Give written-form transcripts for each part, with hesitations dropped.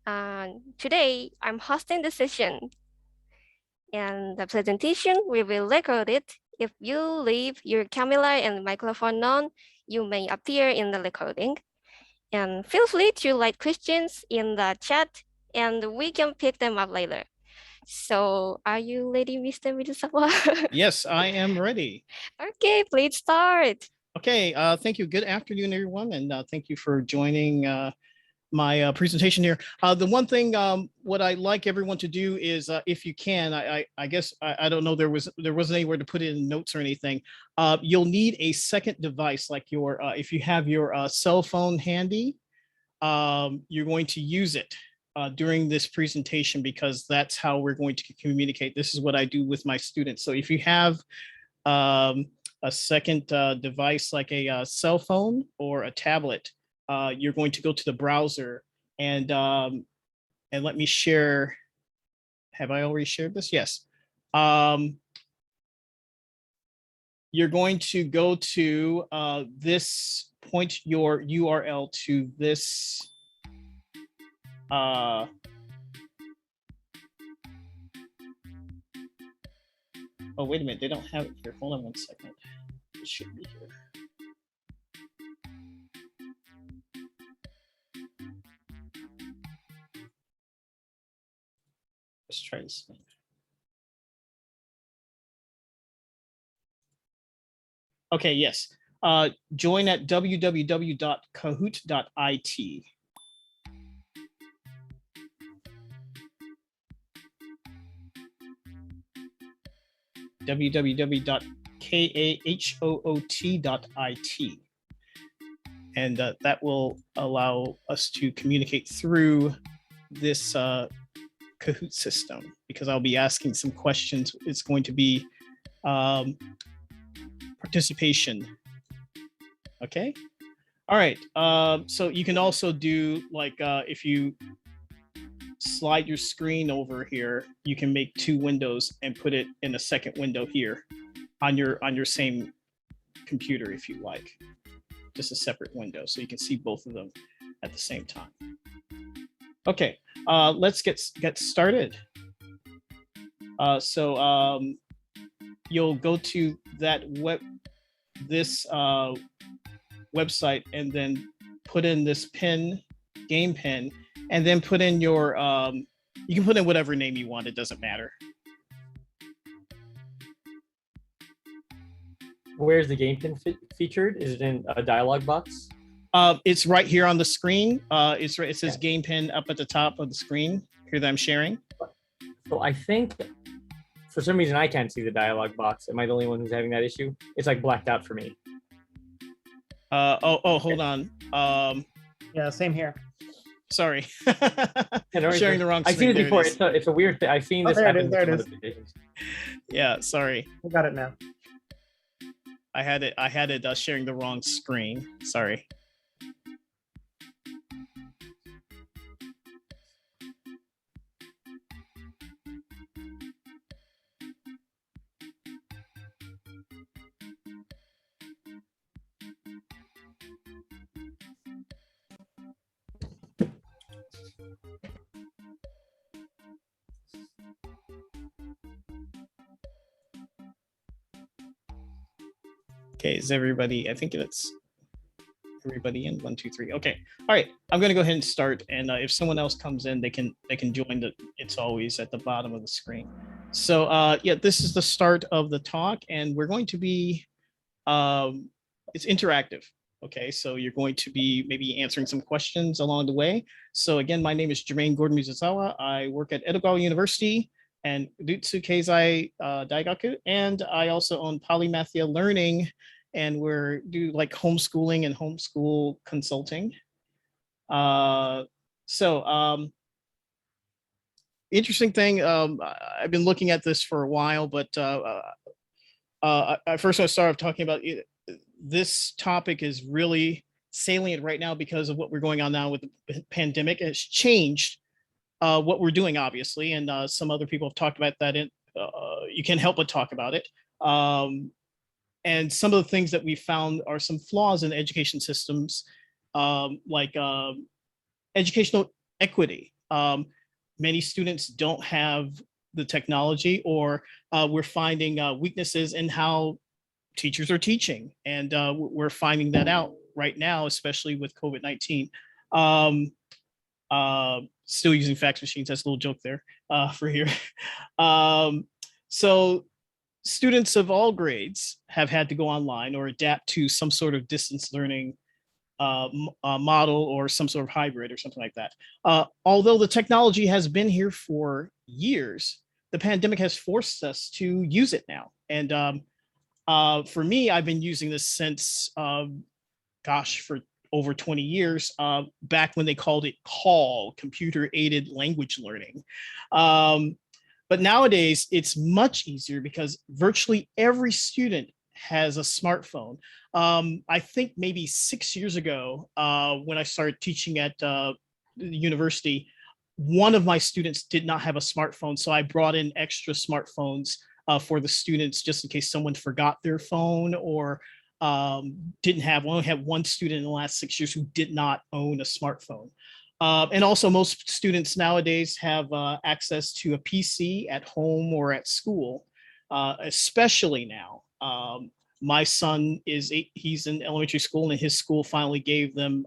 Today, I'm hosting the session, and the presentation will be recorded. If you leave your camera and microphone on, you may appear in the recording. And feel free to write questions in the chat, and we can pick them up later. So, are you ready, Mr. Mizusawa? Yes, I am ready. Okay, please start. Okay, thank you. Good afternoon, everyone, and thank you for joining my presentation here. The one thing, what I like everyone to do is, if you can, I guess I don't know, there wasn't anywhere to put it in notes or anything. You'll need a second device, like your if you have your cell phone handy, you're going to use it during this presentation because that's how we're going to communicate. This is what I do with my students. So if you have a second device like a cell phone or a tablet, you're going to go to the browser and let me share. Have I already shared this? Yes. You're going to go to this, point your URL to this oh, wait a minute, they don't have it here. Hold on one second. It should be here. Let's try this thing. Okay, yes. Join at www.kahoot.it. www.kahoot.it. And that will allow us to communicate through this Kahoot system, because I'll be asking some questions. It's going to be participation. Okay. All right. So you can also do like if you slide your screen over here, you can make two windows and put it in a second window here on your same computer if you like. Just a separate window so you can see both of them at the same time. Okay, let's get started. So you'll go to that this website and then put in this game pin, and then put in your you can put in whatever name you want. It doesn't matter. Where's the game pin featured? Is it in a dialog box? It's right here on the screen. It says game pin up at the top of the screen here that I'm sharing. So I think for some reason I can't see the dialog box. Am I the only one who's having that issue? It's like blacked out for me. Hold on. Yeah, same here. Sorry. Sharing the wrong screen. I've seen it before. It's a weird thing. I've seen this happen. There it is. Yeah, sorry. I got it now. I had it sharing the wrong screen. Sorry. Okay, is everybody, I think it's everybody in 1, 2, 3. Okay, all right, I'm gonna go ahead and start, and if someone else comes in, they can join. It's always at the bottom of the screen. So yeah, this is the start of the talk, and we're going to be, it's interactive. Okay, so you're going to be maybe answering some questions along the way. So again, my name is Jermaine Gordon-MIZUSAWA. I work at Edogawa University and Dutsu Keizai Daigaku, and I also own Polymathia Learning, and we're do like homeschooling and homeschool consulting. Interesting thing, I've been looking at this for a while, but I first want to start off talking about it. This topic is really salient right now because of what we're going on now with the pandemic. It's changed what we're doing, obviously, and some other people have talked about that. You can't help but talk about it. And some of the things that we found are some flaws in education systems, like educational equity. Many students don't have the technology, or we're finding weaknesses in how teachers are teaching. And we're finding that out right now, especially with COVID-19. Still using fax machines. That's a little joke there for here. So students of all grades have had to go online or adapt to some sort of distance learning model or some sort of hybrid or something like that. Although the technology has been here for years, the pandemic has forced us to use it now. And for me, I've been using this since, gosh, for over 20 years, back when they called it computer-aided language learning. But nowadays, it's much easier because virtually every student has a smartphone. I think maybe 6 years ago, when I started teaching at the university, one of my students did not have a smartphone. So I brought in extra smartphones for the students just in case someone forgot their phone or didn't have one. I only had one student in the last 6 years who did not own a smartphone. And also most students nowadays have access to a PC at home or at school, especially now. My son he's in elementary school, and his school finally gave them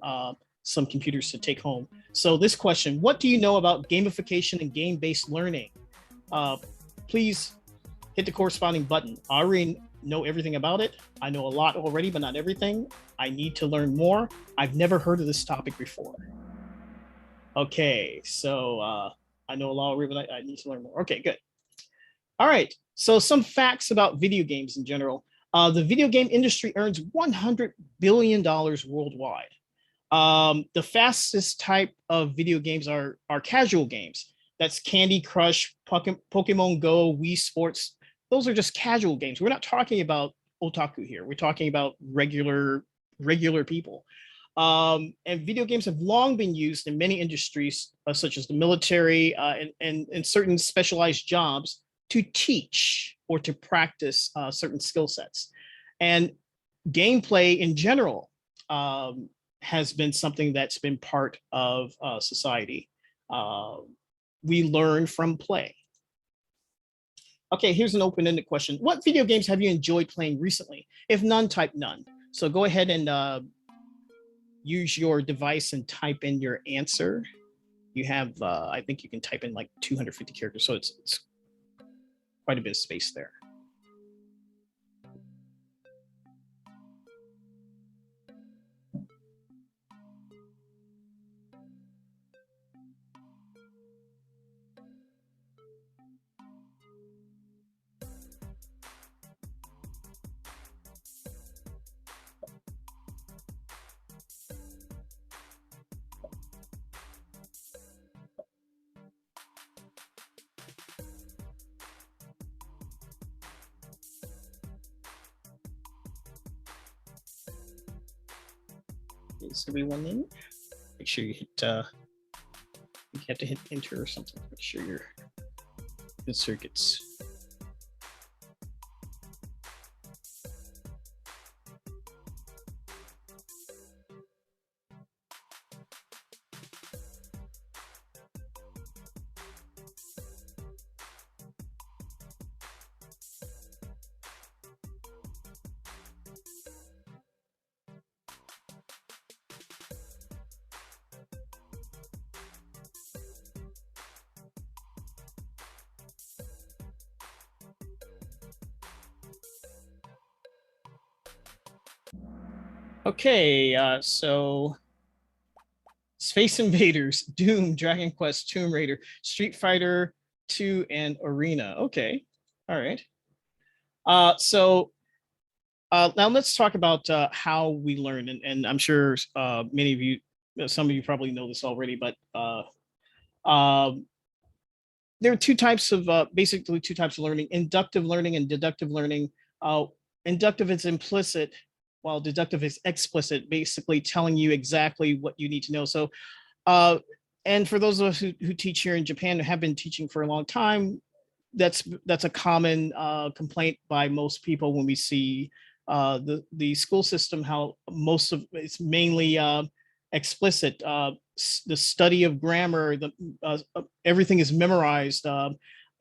some computers to take home. So this question, what do you know about gamification and game-based learning? Please hit the corresponding button. I already know everything about it. I know a lot already, but not everything. I need to learn more. I've never heard of this topic before. Okay, so I know a lot already, but I need to learn more. Okay, good. All right, so some facts about video games in general. The video game industry earns $100 billion worldwide. The fastest type of video games are casual games. That's Candy Crush, Pokemon Go, Wii Sports. Those are just casual games. We're not talking about otaku here. We're talking about regular people. And video games have long been used in many industries, such as the military and certain specialized jobs, to teach or to practice certain skill sets. And gameplay in general has been something that's been part of society. We learn from play. Okay, here's an open-ended question. What video games have you enjoyed playing recently? If none, type none. So go ahead and use your device and type in your answer. You have, I think you can type in like 250 characters, so it's quite a bit of space there. Is everyone in? Make sure you hit, you have to hit enter or something. Make sure your insert gets. Okay, so Space Invaders, Doom, Dragon Quest, Tomb Raider, Street Fighter 2, and Arena. Okay, all right. So now let's talk about how we learn, and I'm sure many of you, some of you probably know this already, but there are two types of, basically two types of learning: inductive learning and deductive learning. Inductive is implicit, while deductive is explicit, basically telling you exactly what you need to know. So, and for those of us who teach here in Japan, who have been teaching for a long time, that's a common complaint by most people when we see the school system, how most of it's mainly explicit. the study of grammar, everything is memorized,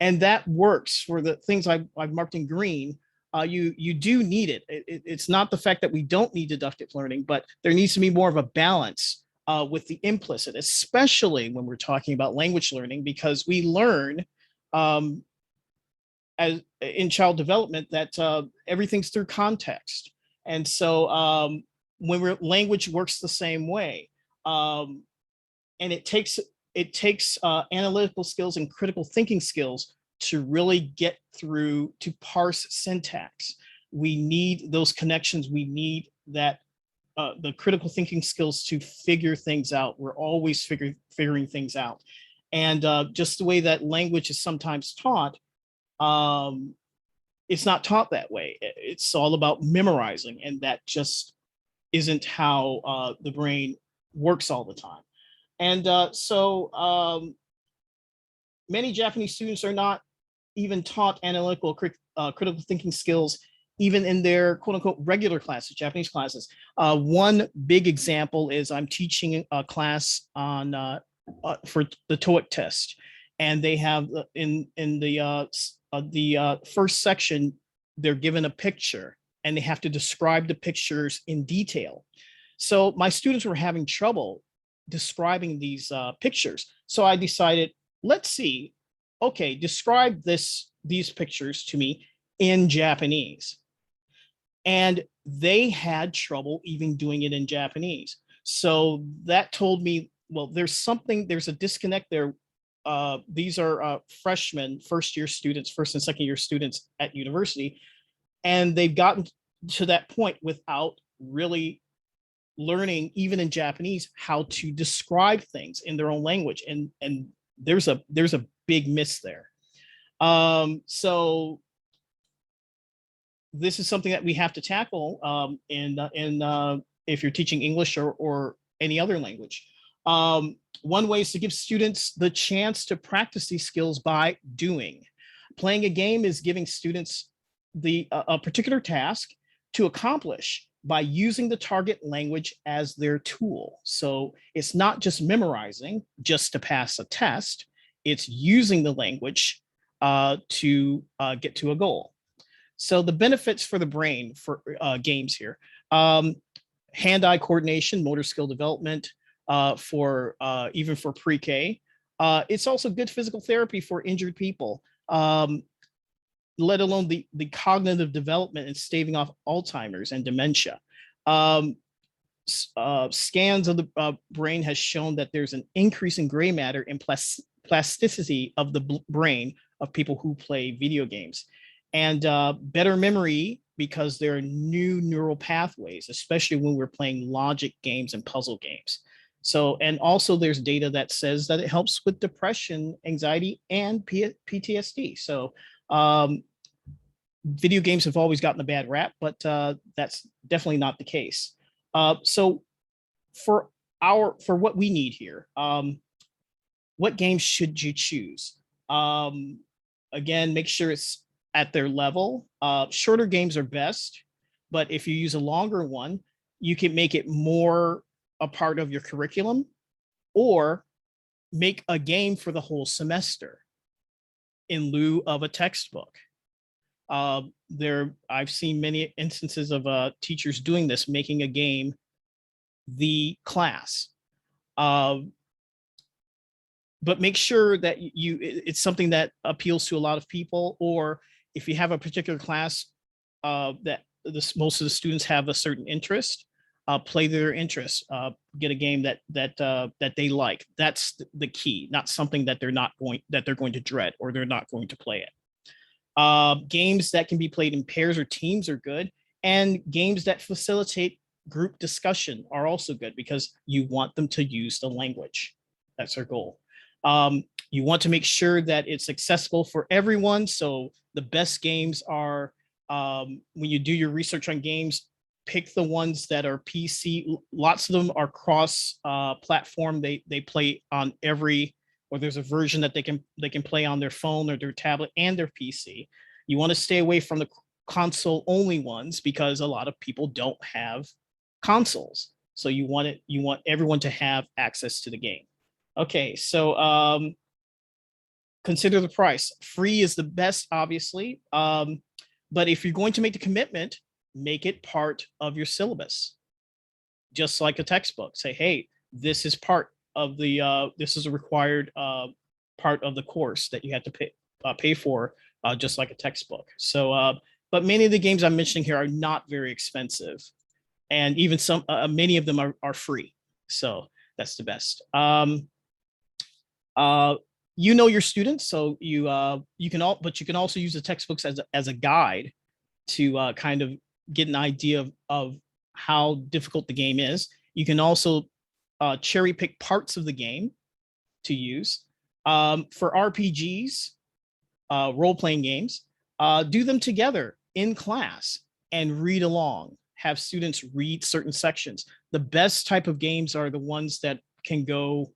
and that works for the things I've marked in green. You do need it. It's not the fact that we don't need deductive learning, but there needs to be more of a balance with the implicit, especially when we're talking about language learning, because we learn as in child development that everything's through context, and so when language works the same way, and it takes analytical skills and critical thinking skills to really get through to parse syntax. We need those connections. We need that the critical thinking skills to figure things out. We're always figuring things out, and just the way that language is sometimes taught, it's not taught that way. It's all about memorizing, and that just isn't how the brain works all the time. And so many Japanese students are not even taught analytical critical thinking skills, even in their quote unquote regular classes, Japanese classes. One big example is I'm teaching a class on for the TOEIC test, and they have in the first section, they're given a picture and they have to describe the pictures in detail. So my students were having trouble describing these pictures. So I decided, let's see, okay, describe these pictures to me in Japanese. And they had trouble even doing it in Japanese. So that told me, well, there's a disconnect there. These are freshmen, first and second year students at university, and they've gotten to that point without really learning, even in Japanese, how to describe things in their own language, and there's a big miss there. So this is something that we have to tackle if you're teaching English or any other language. One way is to give students the chance to practice these skills by doing. Playing a game is giving students a particular task to accomplish by using the target language as their tool. So it's not just memorizing just to pass a test, it's using the language to get to a goal. So the benefits for the brain for games here, hand-eye coordination, motor skill development, for even for pre-K. It's also good physical therapy for injured people, let alone the cognitive development and staving off Alzheimer's and dementia. Scans of the brain has shown that there's an increase in gray matter and plasticity of the brain of people who play video games, and better memory because there are new neural pathways, especially when we're playing logic games and puzzle games. So, and also there's data that says that it helps with depression, anxiety, and PTSD. So video games have always gotten a bad rap, but that's definitely not the case. So for what we need here, what games should you choose? Again, make sure it's at their level. Shorter games are best, but if you use a longer one, you can make it more a part of your curriculum, or make a game for the whole semester in lieu of a textbook. I've seen many instances of teachers doing this, making a game the class. But make sure that it's something that appeals to a lot of people, or if you have a particular class that most of the students have a certain interest, play their interests, get a game that they like. That's the key, not something that they're going to dread or they're not going to play it. Games that can be played in pairs or teams are good, and games that facilitate group discussion are also good because you want them to use the language. That's our goal. You want to make sure that it's accessible for everyone. So the best games are, when you do your research on games, pick the ones that are PC. Lots of them are cross platform. They play on or there's a version that they can play on their phone or their tablet and their PC. You want to stay away from the console only ones because a lot of people don't have consoles. So you want everyone to have access to the game. Okay, so consider the price. Free is the best, obviously. But if you're going to make the commitment, make it part of your syllabus. Just like a textbook. Say, hey, this is part of the, this is a required part of the course that you have to pay for, just like a textbook. So, but many of the games I'm mentioning here are not very expensive. And even some, many of them are free. So that's the best. You know your students, so you can also use the textbooks as a guide to kind of get an idea of how difficult the game is. You can also cherry pick parts of the game to use. For RPGs, role-playing games, do them together in class and read along. Have students read certain sections. The best type of games are the ones that can go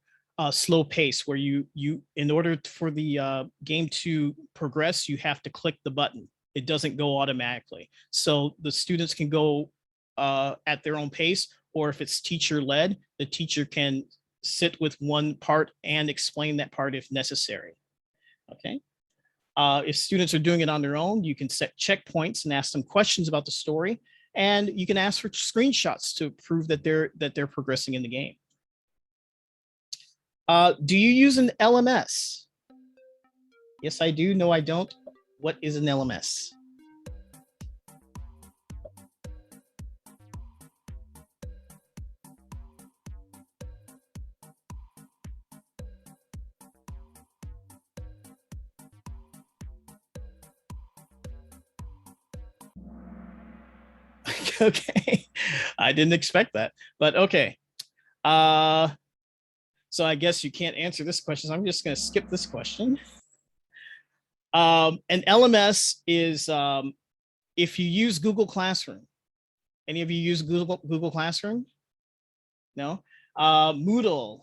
slow pace, where you in order for the game to progress, you have to click the button. It doesn't go automatically. So the students can go at their own pace, or if it's teacher led, the teacher can sit with one part and explain that part if necessary. Okay. If students are doing it on their own, you can set checkpoints and ask them questions about the story, and you can ask for screenshots to prove that they're progressing in the game. Do you use an LMS? Yes, I do. No, I don't. What is an LMS? Okay, I didn't expect that, but okay. So I guess you can't answer this question, so I'm just going to skip this question. An LMS is if you use Google Classroom. Any of you use Google Classroom? No? Moodle,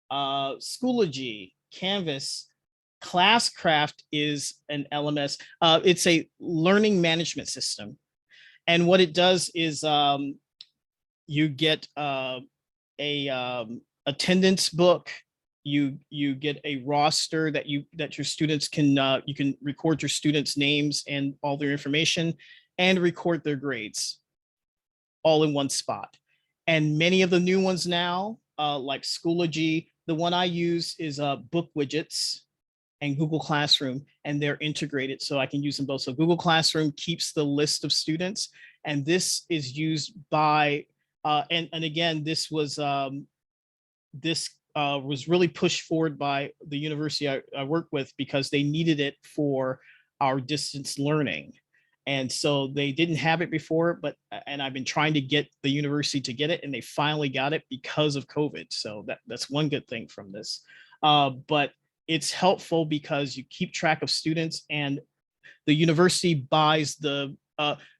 Schoology, Canvas, Classcraft is an LMS. It's a learning management system. And what it does is you get a attendance book. You get a roster that your students can you can record your students' names and all their information, and record their grades all in one spot. And many of the new ones now, like Schoology, the one I use is Book Widgets and Google Classroom, and they're integrated, so I can use them both. So Google Classroom keeps the list of students, and this is used by and again, this was really pushed forward by the university I work with, because they needed it for our distance learning. And so they didn't have it before, and I've been trying to get the university to get it, and they finally got it because of COVID. So that's one good thing from this. But it's helpful because you keep track of students, and the university buys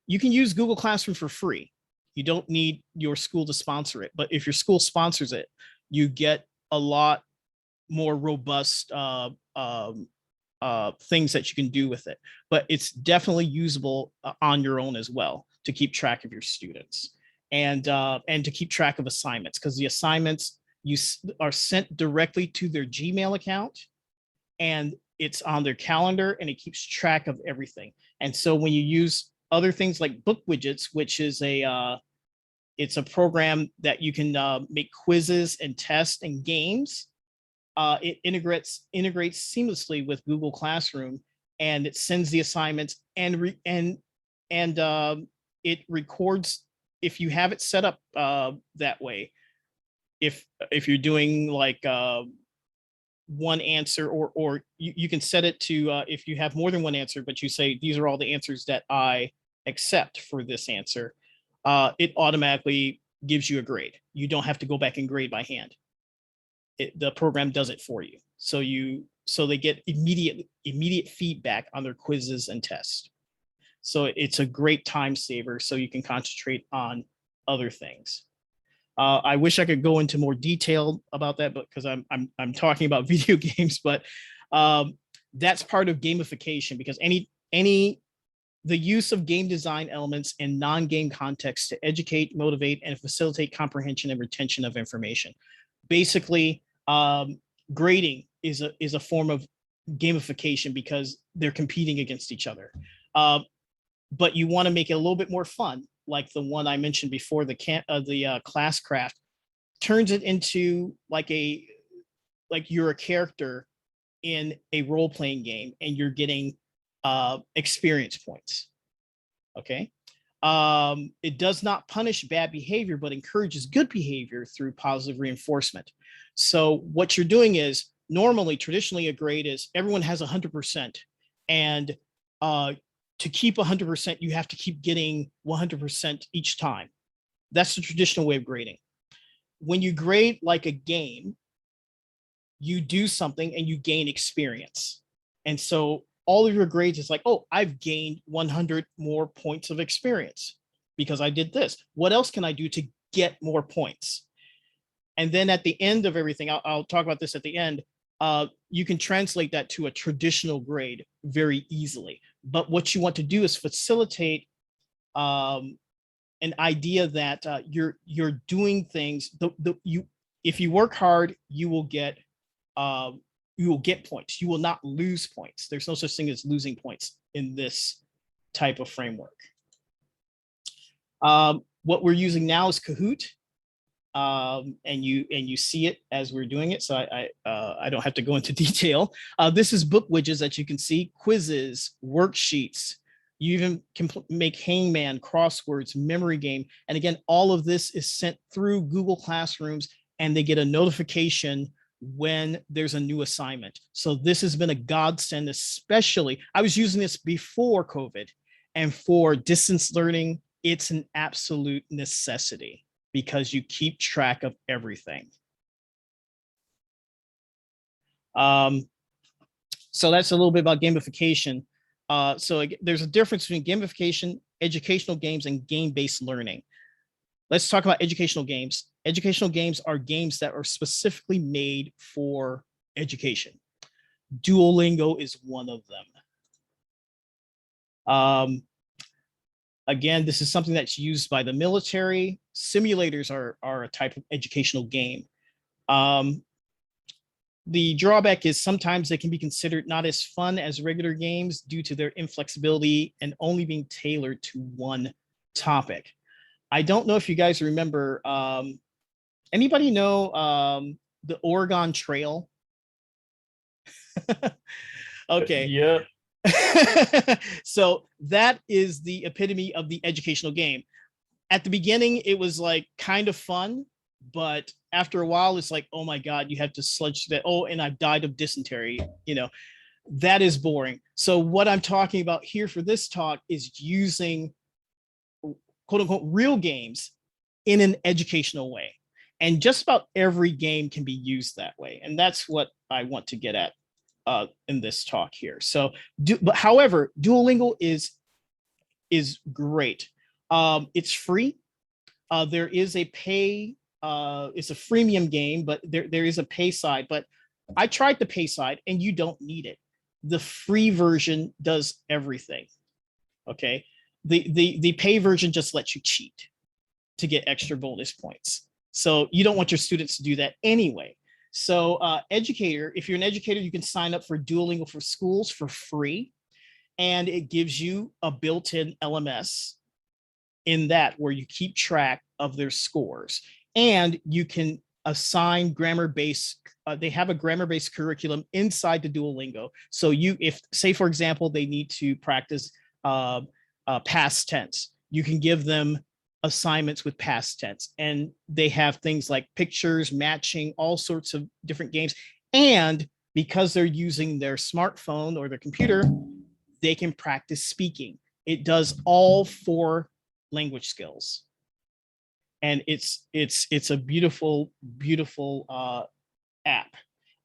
you can use Google Classroom for free. You don't need your school to sponsor it, but if your school sponsors it, you get a lot more robust things that you can do with it. But it's definitely usable on your own as well, to keep track of your students, and to keep track of assignments, because the assignments are sent directly to their Gmail account, and it's on their calendar, and it keeps track of everything. And so when you use other things like Book Widgets, which is it's a program that you can make quizzes and tests and games. It integrates seamlessly with Google Classroom, and it sends the assignments, and it records if you have it set up that way. If you're doing like one answer, or you can set it to if you have more than one answer, but you say these are all the answers that I accept for this answer. It automatically gives you a grade. You don't have to go back and grade by hand. The program does it for you. So they get immediate feedback on their quizzes and tests. So it's a great time saver, so you can concentrate on other things. I wish I could go into more detail about that, but because I'm talking about video games, but that's part of gamification, because any the use of game design elements in non-game context to educate, motivate, and facilitate comprehension and retention of information. Basically, grading is a form of gamification because they're competing against each other. But you want to make it a little bit more fun, like the one I mentioned before, the class craft turns it into like you're a character in a role-playing game and you're getting experience points. Okay. It does not punish bad behavior, but encourages good behavior through positive reinforcement. So what you're doing is traditionally a grade is everyone has 100%, and to keep 100%, you have to keep getting 100% each time. That's the traditional way of grading. When you grade like a game, you do something and you gain experience. And so all of your grades is like, oh, I've gained 100 more points of experience because I did this. What else can I do to get more points? And then at the end of everything, I'll talk about this at the end, you can translate that to a traditional grade very easily. But what you want to do is facilitate an idea that you're doing things. If you work hard, you will get points. You will not lose points. There's no such thing as losing points in this type of framework. What we're using now is Kahoot, and you see it as we're doing it. So I don't have to go into detail. This is book widgets that you can see, quizzes, worksheets. You even can make hangman, crosswords, memory game. And again, all of this is sent through Google Classrooms, and they get a notification when there's a new assignment. So this has been a godsend, especially, I was using this before COVID, and for distance learning, it's an absolute necessity because you keep track of everything. So that's a little bit about gamification. So there's a difference between gamification, educational games, and game-based learning. Let's talk about educational games. Educational games are games that are specifically made for education. Duolingo is one of them. Again, this is something that's used by the military. Simulators are a type of educational game. The drawback is sometimes they can be considered not as fun as regular games due to their inflexibility and only being tailored to one topic. I don't know if you guys remember, anybody know the Oregon Trail? Okay. Yeah. So that is the epitome of the educational game. At the beginning, it was like kind of fun, but after a while, it's like, oh my God, you have to sludge that. Oh, and I've died of dysentery. You know, that is boring. So what I'm talking about here for this talk is using quote unquote real games in an educational way. And just about every game can be used that way. And that's what I want to get at in this talk here. So, however, Duolingo is great. It's free. There is a pay, it's a freemium game, but there is a pay side. But I tried the pay side and you don't need it. The free version does everything. Okay. The pay version just lets you cheat to get extra bonus points. So you don't want your students to do that anyway. So educator, if you're an educator, you can sign up for Duolingo for Schools for free. And it gives you a built-in LMS in that where you keep track of their scores. And you can assign grammar-based, they have a grammar-based curriculum inside the Duolingo. So if say, for example, they need to practice past tense, you can give them assignments with past tense, and they have things like pictures, matching, all sorts of different games. And because they're using their smartphone or their computer, they can practice speaking. It does all 4 language skills. And it's a beautiful, beautiful app.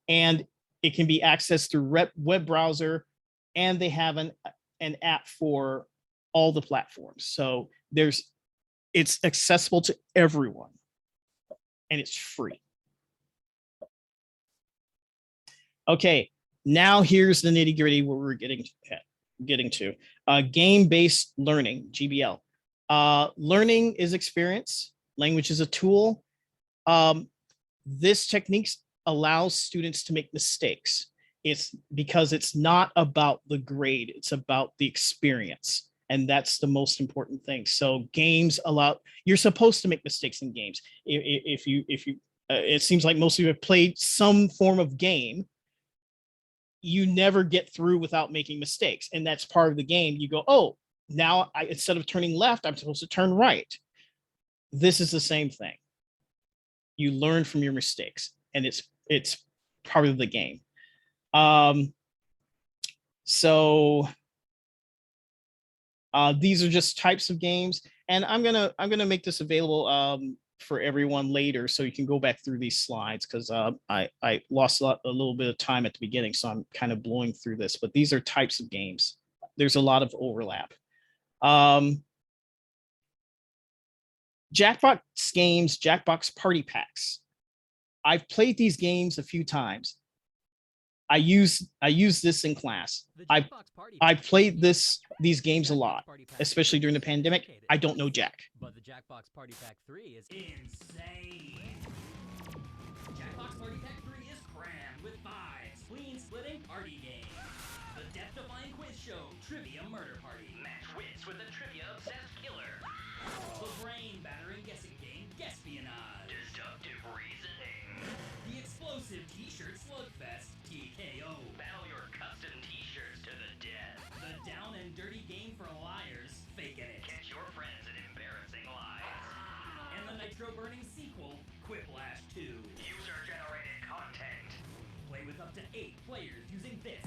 And it can be accessed through web browser, and they have an app for all the platforms. So it's accessible to everyone, and it's free. Okay, now here's the nitty-gritty where we're getting at. getting to. Game-based learning, GBL. Learning is experience. Language is a tool. This technique allows students to make mistakes. It's because it's not about the grade, it's about the experience. And that's the most important thing. So games allow, you're supposed to make mistakes in games. If you, it seems like most of you have played some form of game, you never get through without making mistakes. And that's part of the game. You go, oh, now instead of turning left, I'm supposed to turn right. This is the same thing. You learn from your mistakes, and it's part of the game. So these are just types of games, and I'm gonna make this available for everyone later, so you can go back through these slides, because I lost a little bit of time at the beginning, so I'm kind of blowing through this. But these are types of games. There's a lot of overlap. Jackbox games, Jackbox party packs. I've played these games a few times. I use this in class. I've played these games a lot, especially during the pandemic. I don't know Jack. But the Jackbox Party Pack 3 is insane. Jackbox Party Pack 3 is crammed with vibes, clean splitting party games, the death-defying quiz show, Trivia Murder Party, match wits with a trivia-obsessed killer, the brain-battering guessing game, Guespionage, deductive reasoning, the explosive t-shirt slugfest, TKO, battle your custom t-shirts to the death, the down and dirty game for liars, Faking It, catch your friends in embarrassing lies, and the nitro-burning sequel, Quiplash 2, user-generated content. Play with up to 8 players using this,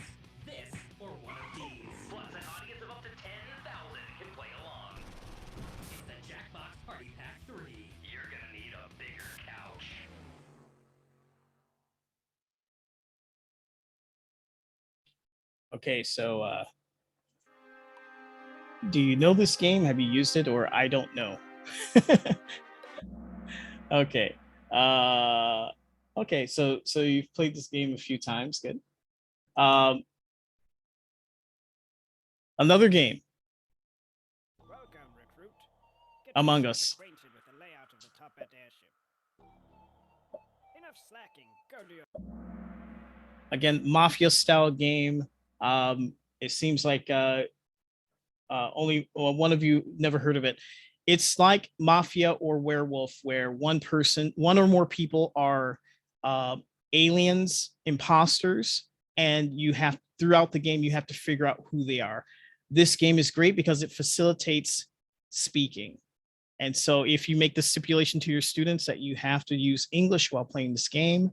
or one of these. Plus, an audience of up to 10,000 can play along. It's the Jackbox Party Pack 3. You're gonna need a bigger couch. Okay, so do you know this game? Have you used it, or I don't know? Okay. Okay, so you've played this game a few times. Good. Another game. Welcome, recruit. Get Among yourself Us. acquainted with the layout of the top hat airship. Enough slacking. Go to your Again, mafia style game. It seems like only one of you never heard of it. It's like Mafia or Werewolf, where one or more people are aliens, imposters, and you have throughout the game you have to figure out who they are. This game is great because it facilitates speaking. And so if you make the stipulation to your students that you have to use English while playing this game,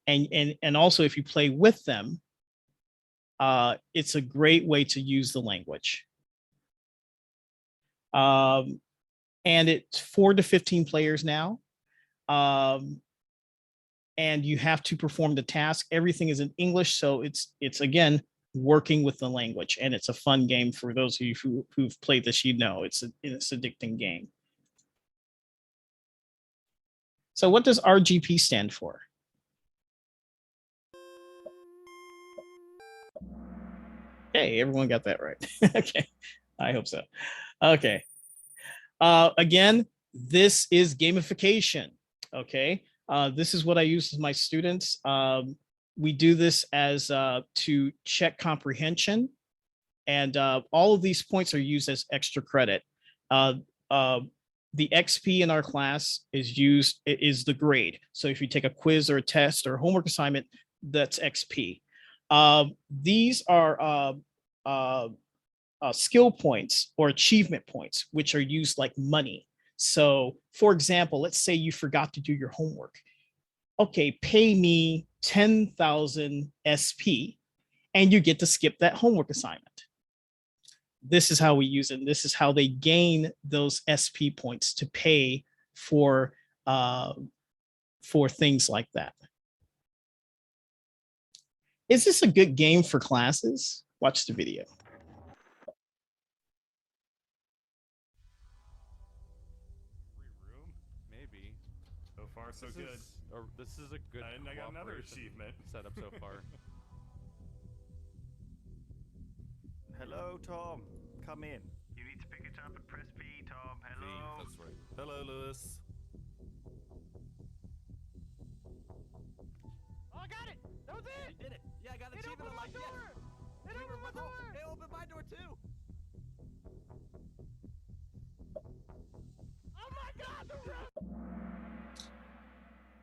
and also if you play with them, it's a great way to use the language. And it's 4 to 15 players now. And you have to perform the task. Everything is in English, so it's again working with the language, and it's a fun game for those of you who've played this. You know, it's an addicting game. So what does RGP stand for? Okay, everyone got that right. Okay, I hope so. Okay. Again, this is gamification. Okay, this is what I use with my students. We do this as to check comprehension, and all of these points are used as extra credit. The XP in our class is the grade. So if you take a quiz or a test or a homework assignment, that's XP. These are skill points or achievement points, which are used like money. So for example, let's say you forgot to do your homework. Okay, pay me 10,000 SP and you get to skip that homework assignment. This is how we use it. And this is how they gain those SP points to pay for things like that. Is this a good game for classes? Watch the video. Room? Maybe. So far, so good. This is a good. And I got another achievement. Setup so far. Hello to come in. You need to pick it up and press V, Tom. Hello. That's right. Hello, Lewis. Oh, I got it! That was it! You did it. Yeah, I got It achievement. opened my I'm like, yes. door! It opened my door! It opened my door too. Oh my god, the room!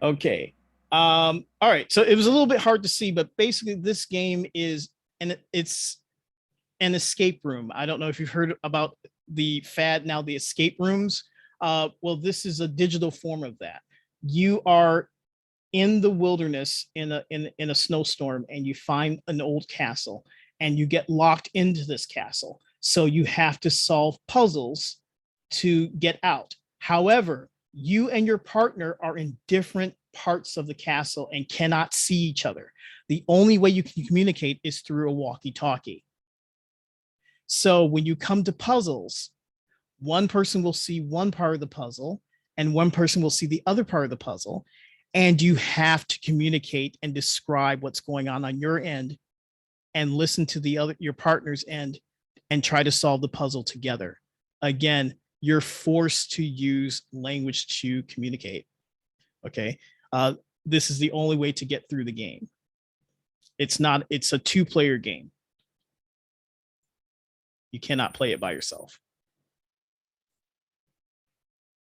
Okay. All right. So it was a little bit hard to see, but basically this game is, and it's an escape room. I don't know if you've heard about the fad now, the escape rooms. Well, this is a digital form of that. You are in the wilderness in a snowstorm, and you find an old castle, and you get locked into this castle. So you have to solve puzzles to get out. However, you and your partner are in different parts of the castle and cannot see each other. The only way you can communicate is through a walkie-talkie. So when you come to puzzles, one person will see one part of the puzzle and one person will see the other part of the puzzle. And you have to communicate and describe what's going on your end and listen to your partner's end and try to solve the puzzle together. Again, you're forced to use language to communicate. Okay. This is the only way to get through the game. It's a 2-player game. You cannot play it by yourself.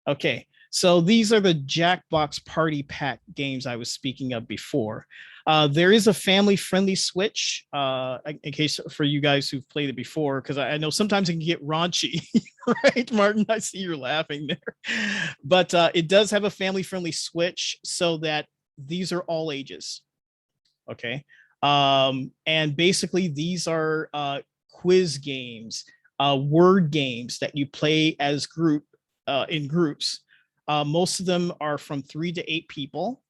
Okay, so these are the Jackbox Party Pack games I was speaking of before. There is a family-friendly switch, in case for you guys who've played it before, because I know sometimes it can get raunchy, right, Martin? I see you're laughing there. But it does have a family-friendly switch so that these are all ages, okay? And basically, these are quiz games, word games that you play as in groups. Most of them are from 3 to 8 people.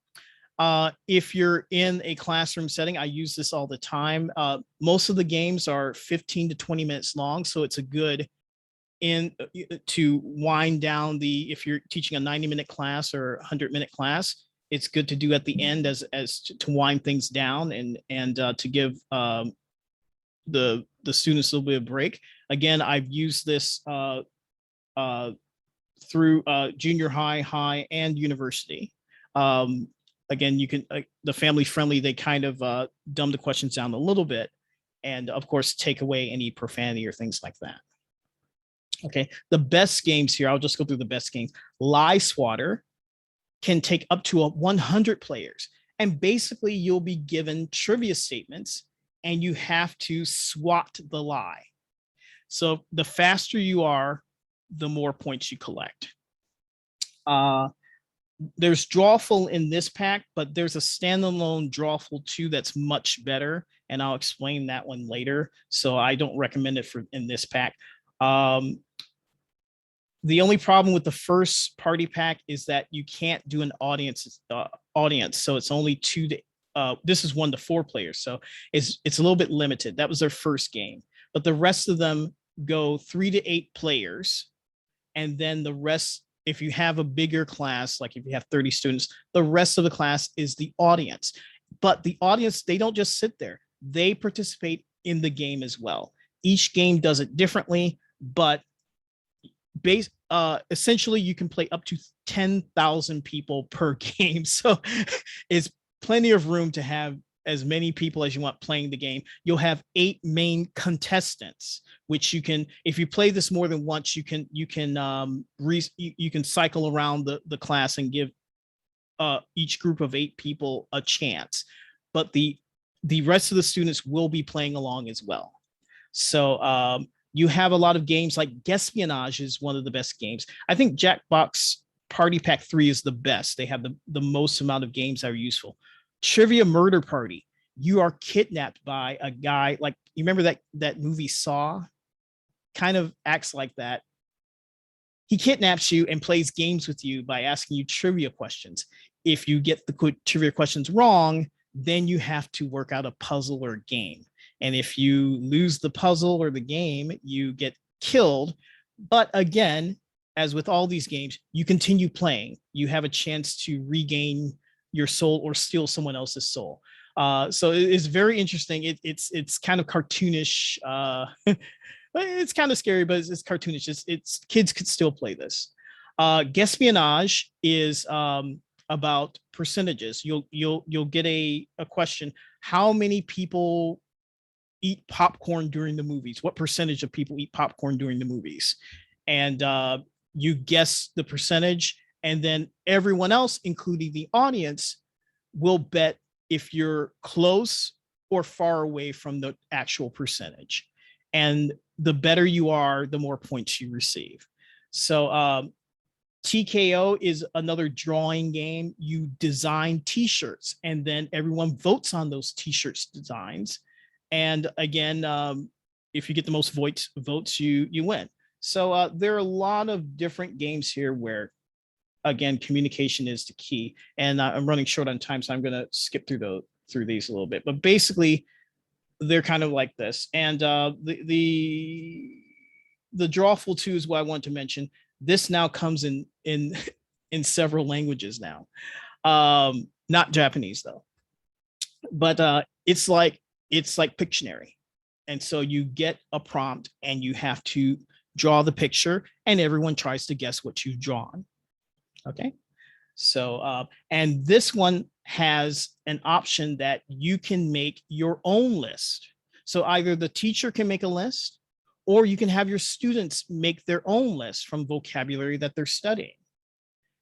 If you're in a classroom setting, I use this all the time. Most of the games are 15 to 20 minutes long, so it's a good to wind down if you're teaching a 90-minute class or 100-minute class, it's good to do at the end as to wind things down and to give the students a little bit of break. Again, I've used this through junior high, and university. Again, you can, the family friendly, they kind of dumb the questions down a little bit. And of course, take away any profanity or things like that. Okay, the best games here, I'll just go through the best games. Lie Swatter can take up to 100 players. And basically you'll be given trivia statements and you have to swat the lie. So the faster you are, the more points you collect. There's Drawful in this pack, but there's a standalone Drawful 2 that's much better, and I'll explain that one later. So I don't recommend it in this pack. The only problem with the first party pack is that you can't do an audience. So it's only 2 to this is 1 to 4 players, so it's a little bit limited. That was their first game, but the rest of them go 3 to 8 players, and then the rest, if you have a bigger class, like if you have 30 students, the rest of the class is the audience. But the audience, they don't just sit there, they participate in the game as well. Each game does it differently, but essentially you can play up to 10,000 people per game. So it's plenty of room to have as many people as you want playing the game. You'll have 8 main contestants, which you can, if you play this more than once, you can cycle around the class and give each group of 8 people a chance. But the rest of the students will be playing along as well. So you have a lot of games like Gameschooling is one of the best games. I think Jackbox Party Pack 3 is the best. They have the most amount of games that are useful. Trivia Murder Party. You are kidnapped by a guy, like, you remember that movie Saw? Kind of acts like that. He kidnaps you and plays games with you by asking you trivia questions. If you get the trivia questions wrong, then you have to work out a puzzle or a game. And if you lose the puzzle or the game, you get killed. But again, as with all these games, you continue playing. You have a chance to regain your soul or steal someone else's soul. So it's very interesting. It's kind of cartoonish But it's kind of scary, but it's cartoonish. It's kids could still play this. Espionage is about percentages. You'll get a question. How many people eat popcorn during the movies? What percentage of people eat popcorn during the movies? And you guess the percentage, and then everyone else, including the audience, will bet if you're close or far away from the actual percentage. And the better you are, the more points you receive. So TKO is another drawing game. You design t-shirts, and then everyone votes on those t-shirts designs. And again, if you get the most votes, you win. So there are a lot of different games here where, again, communication is the key. And I'm running short on time, so I'm going to skip through these a little bit. But basically, they're kind of like this. And the Drawful 2 is what I want to mention. This now comes in several languages now, not Japanese though. But it's like Pictionary, and so you get a prompt and you have to draw the picture, and everyone tries to guess what you've drawn. Okay, so and this one has an option that you can make your own list. So either the teacher can make a list, or you can have your students make their own list from vocabulary that they're studying.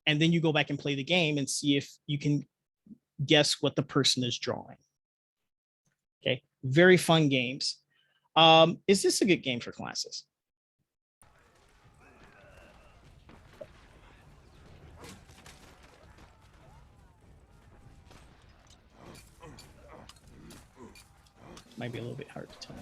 And then you go back and play the game and see if you can guess what the person is drawing. Okay, very fun games. Is this a good game for classes? Might be a little bit hard to tell.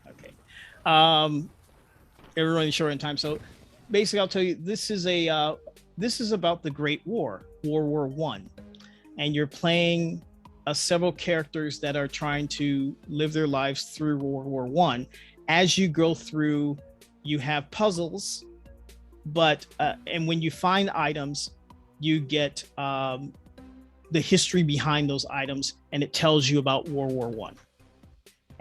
Okay. We're running short on time, so basically, I'll tell you, this is about the Great War, World War I, and you're playing several characters that are trying to live their lives through World War I. As you go through, you have puzzles, but and when you find items, you get the history behind those items, and it tells you about World War I.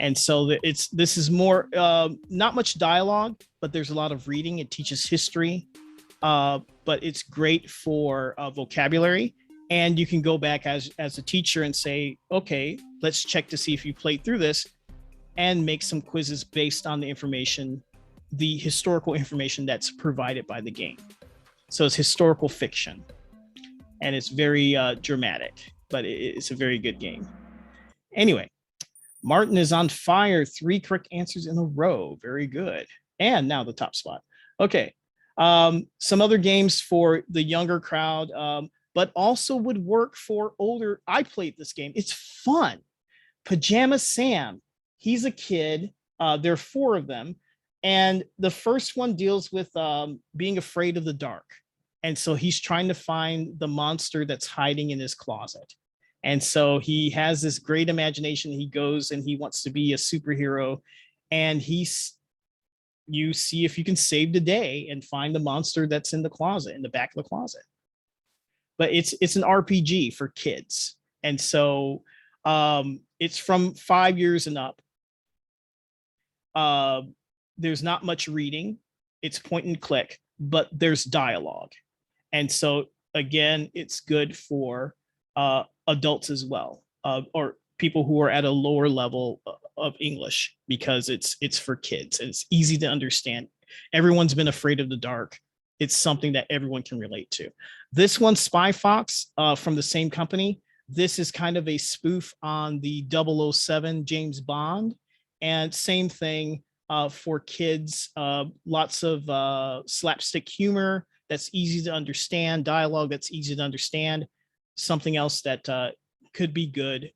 And so this is more not much dialogue, but there's a lot of reading. It teaches history, but it's great for vocabulary. And you can go back as a teacher and say, okay, let's check to see if you played through this, and make some quizzes based on the information, the historical information that's provided by the game. So it's historical fiction, and it's very dramatic, but it's a very good game. Anyway, Martin is on fire. 3 correct answers in a row. Very good. And now the top spot. Okay. Some other games for the younger crowd, but also would work for older. I played this game. It's fun. Pajama Sam. He's a kid. There are 4 of them. And the first one deals with being afraid of the dark. And so he's trying to find the monster that's hiding in his closet. And so he has this great imagination. He goes and he wants to be a superhero. And you see if you can save the day and find the monster that's in the closet, in the back of the closet. But it's an RPG for kids. And so it's from 5 years and up. There's not much reading. It's point and click, but there's dialogue. And so again, it's good for adults as well, or people who are at a lower level of English, because it's for kids and it's easy to understand. Everyone's been afraid of the dark. It's something that everyone can relate to. This one, Spy Fox, from the same company. This is kind of a spoof on the 007 James Bond, and same thing for kids. Lots of slapstick humor that's easy to understand, dialogue that's easy to understand. Something else that could be good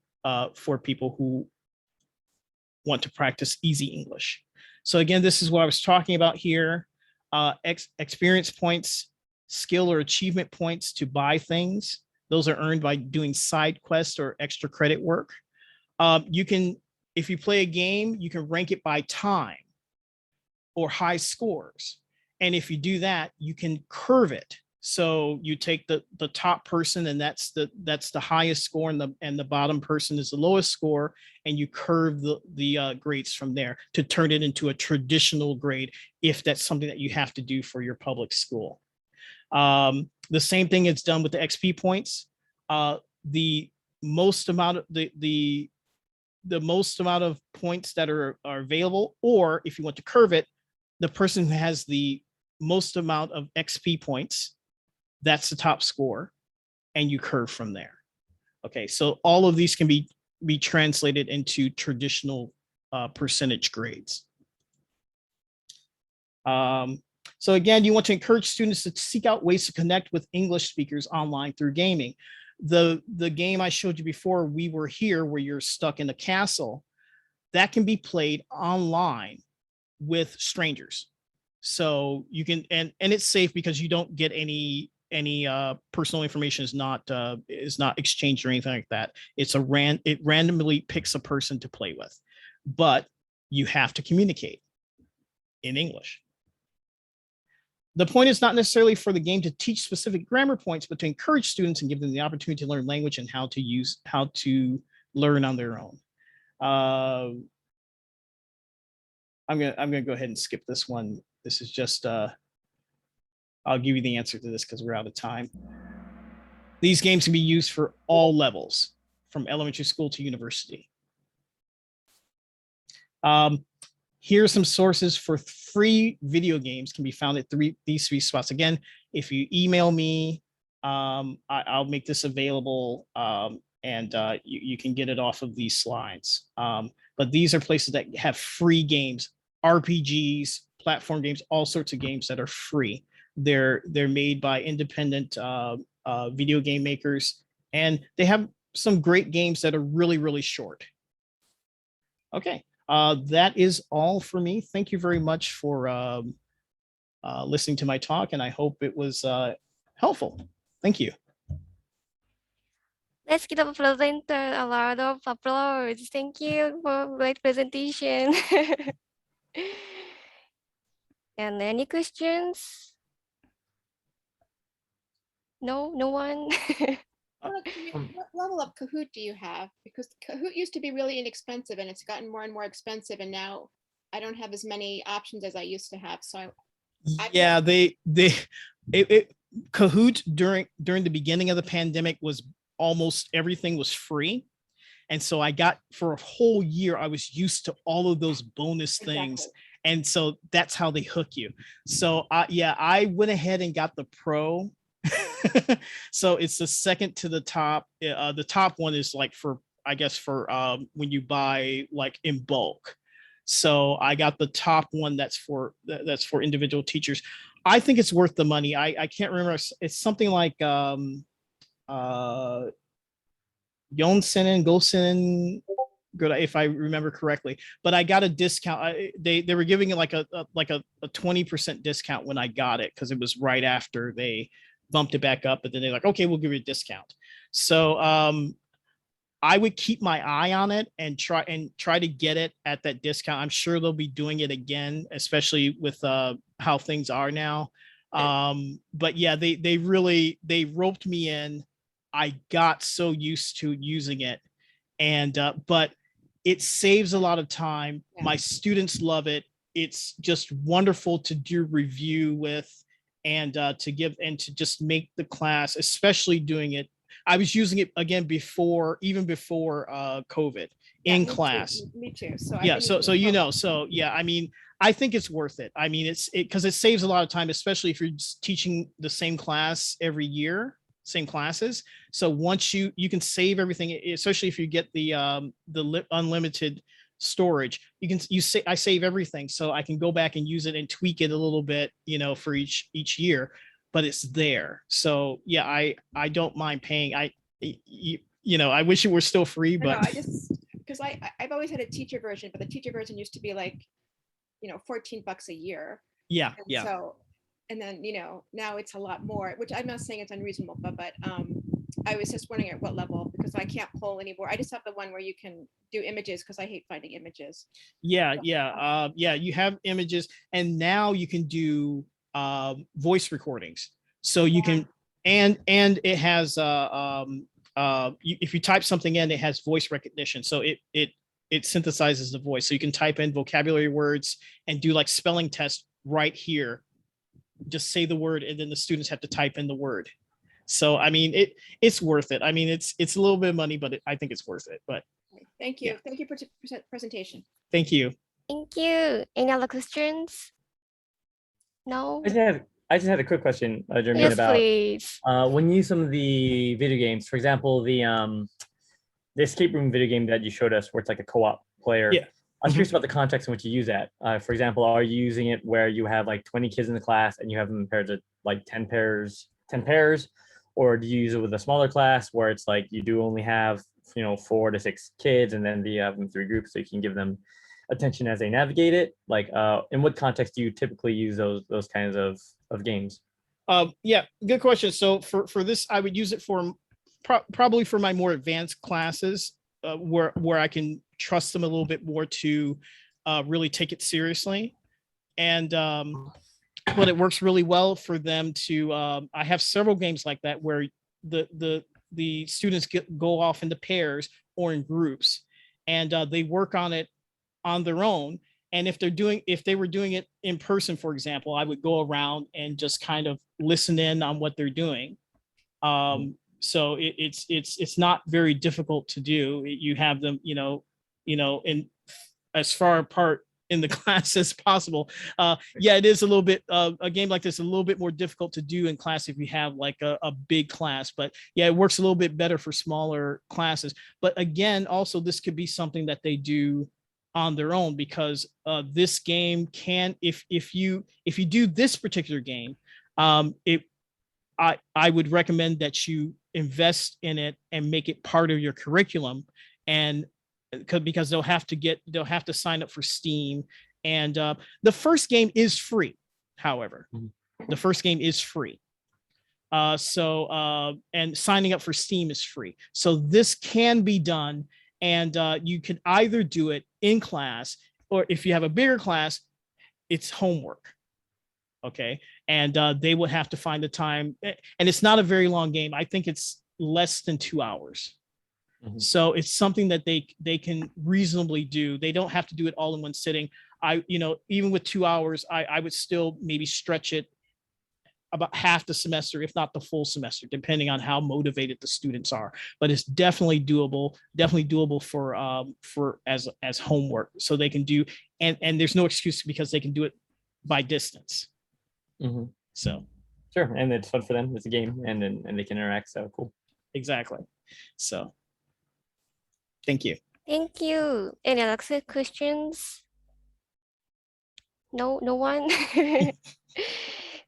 for people who want to practice easy English. So again, this is what I was talking about here. Experience points, skill or achievement points to buy things. Those are earned by doing side quests or extra credit work. You can if you play a game, you can rank it by time or high scores. And if you do that, you can curve it. So you take the top person, and that's the highest score, and the bottom person is the lowest score, and you curve the grades from there to turn it into a traditional grade if that's something that you have to do for your public school. The same thing is done with the XP points. The most amount of the most amount of points that are available, or if you want to curve it, the person who has the most amount of XP points, that's the top score, and you curve from there. Okay, so all of these can be translated into traditional percentage grades. So again, you want to encourage students to seek out ways to connect with English speakers online through gaming. The game I showed you before, We Were Here, where you're stuck in a castle, that can be played online with strangers. So you can, and it's safe because you don't get any personal information is not exchanged or anything like that. It's it randomly picks a person to play with, but you have to communicate in English. The point is not necessarily for the game to teach specific grammar points, but to encourage students and give them the opportunity to learn language and how to learn on their own. I'm gonna go ahead and skip this one. This is just I'll give you the answer to this because we're out of time. These games can be used for all levels, from elementary school to university. Here are some sources for free video games can be found at these three spots. Again, if you email me, I'll make this available, and you can get it off of these slides. But these are places that have free games, RPGs, platform games, all sorts of games that are free. They're made by independent video game makers, and they have some great games that are really, really short. Okay. That is all for me. Thank you very much for listening to my talk, and I hope it was helpful. Thank you. Let's give the presenter a lot of applause. Thank you for great presentation. And any questions? No, no one. What level of Kahoot do you have? Because Kahoot used to be really inexpensive, and it's gotten more and more expensive, and now I don't have as many options as I used to have. So yeah, Kahoot during the beginning of the pandemic was almost everything was free. And so I got, for a whole year, I was used to all of those bonus things. Exactly. And so that's how they hook you. So yeah, I went ahead and got the Pro. So it's the second to the top. The top one is like for, I guess, for when you buy like in bulk. So I got the top one that's for individual teachers. I think it's worth the money. I can't remember. It's something like Yonsenen, Gosen, if I remember correctly. But I got a discount. They were giving it like a 20% discount when I got it, because it was right after they bumped it back up. But then they're like, okay, we'll give you a discount. So I would keep my eye on it and try to get it at that discount. I'm sure they'll be doing it again, especially with how things are now. But yeah, they roped me in. I got so used to using it, and but it saves a lot of time. Yeah. My students love it. It's just wonderful to do review with, and to give and to just make the class, especially doing it. I was using it again even before COVID in class. Me too. So yeah, so you know, so yeah, I mean, I think it's worth it. I mean, because it saves a lot of time, especially if you're teaching the same class every year, same classes. So once you can save everything, especially if you get the unlimited storage, I save everything, so I can go back and use it and tweak it a little bit, you know, for each year, but it's there. So yeah, I don't mind paying. You know, I wish it were still free, but I just, because I've always had a teacher version, but the teacher version used to be like, you know, $14 a year. Yeah, and so, and then, you know, now it's a lot more, which I'm not saying it's unreasonable, but I was just wondering at what level, because I can't pull anymore. I just have the one where you can do images because I hate finding images. Yeah, you have images, and now you can do voice recordings. So you can, and it has if you type something in, it has voice recognition. So it synthesizes the voice. So you can type in vocabulary words and do like spelling tests right here. Just say the word, and then the students have to type in the word. So I mean, it's worth it. I mean, it's a little bit of money, but I think it's worth it. But Thank you. Yeah. Thank you for presentation. thank you. Thank you. Any other questions? No? I just had a quick question, Jermaine, Yes, about please. when you use some of the video games, for example, the escape room video game that you showed us, where it's like a co-op player. Yeah. I was curious about the context in which you use that. For example, are you using it where you have like 20 kids in the class and you have them paired to like 10 pairs, or do you use it with a smaller class where it's like you do only have 4 to 6 kids, and then you have them 3 groups so you can give them attention as they navigate it? Like, in what context do you typically use those kinds of games? Yeah, good question. So for this, I would use it for probably for my more advanced classes, where I can trust them a little bit more to really take it seriously. And but it works really well for them to. I have several games like that where the students go off into pairs or in groups, and they work on it on their own. And if they were doing it in person, for example, I would go around and just kind of listen in on what they're doing. So it's not very difficult to do. You have them, in as far apart in the class as possible. Yeah, it is a little bit, a game like this, a little bit more difficult to do in class if you have like a big class, but yeah, it works a little bit better for smaller classes. But again, also this could be something that they do on their own, because this game can, if you do this particular game, I would recommend that you invest in it and make it part of your curriculum, and because they'll have to sign up for Steam, and the first game is free. However, the first game is free. And signing up for Steam is free. So this can be done, and you can either do it in class, or if you have a bigger class, it's homework. Okay, and they would have to find the time, and it's not a very long game. I think it's less than 2 hours. So it's something that they can reasonably do. They don't have to do it all in one sitting. Even with 2 hours, I would still maybe stretch it about half the semester, if not the full semester, depending on how motivated the students are. But it's definitely doable for as homework. So they can do, and there's no excuse because they can do it by distance. So sure, and it's fun for them. It's a game, and they can interact. So cool. Exactly. So thank you. Thank you. Any other questions? No one.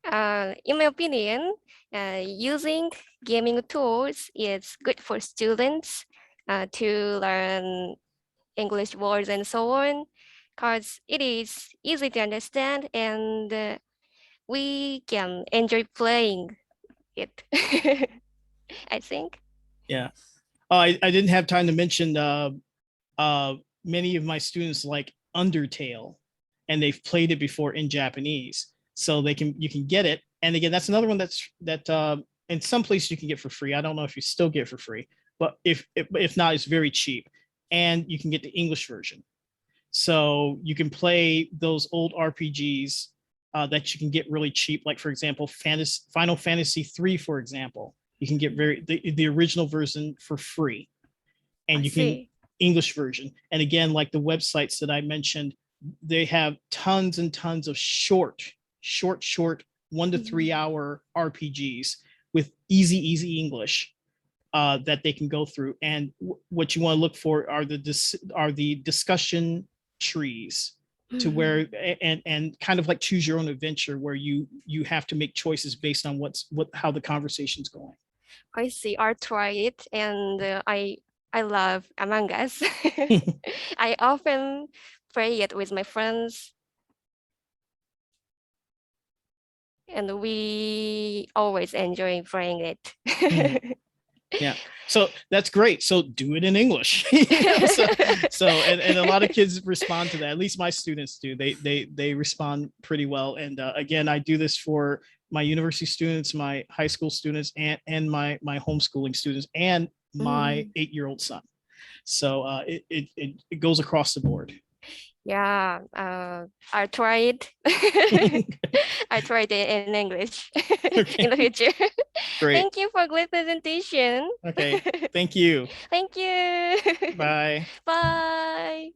In my opinion, using gaming tools is good for students to learn English words and so on, because it is easy to understand and we can enjoy playing it. I think. Yeah. I didn't have time to mention many of my students like Undertale, and they've played it before in Japanese. So you can get it. And again, that's another one that in some places you can get for free. I don't know if you still get for free, but if not, it's very cheap. And you can get the English version. So you can play those old RPGs that you can get really cheap. Like, for example, Final Fantasy III, for example, you can get the original version for free. And you can English version. And again, like the websites that I mentioned, they have tons and tons of short 1 to 3 hour RPGs with easy English that they can go through. And what you want to look for are the discussion trees, to where and kind of like choose your own adventure, where you have to make choices based on how the conversation's going. I see. I'll try it, and I love Among Us. I often play it with my friends, and we always enjoy playing it. Yeah. So that's great. So do it in English. And a lot of kids respond to that. At least my students do. They respond pretty well. And again, I do this for my university students, my high school students, and my homeschooling students, and my 8-year-old son. So it goes across the board. Yeah, I tried. I tried it in English in the future. Great. Thank you for great presentation. Okay. Thank you. Thank you. Bye. Bye.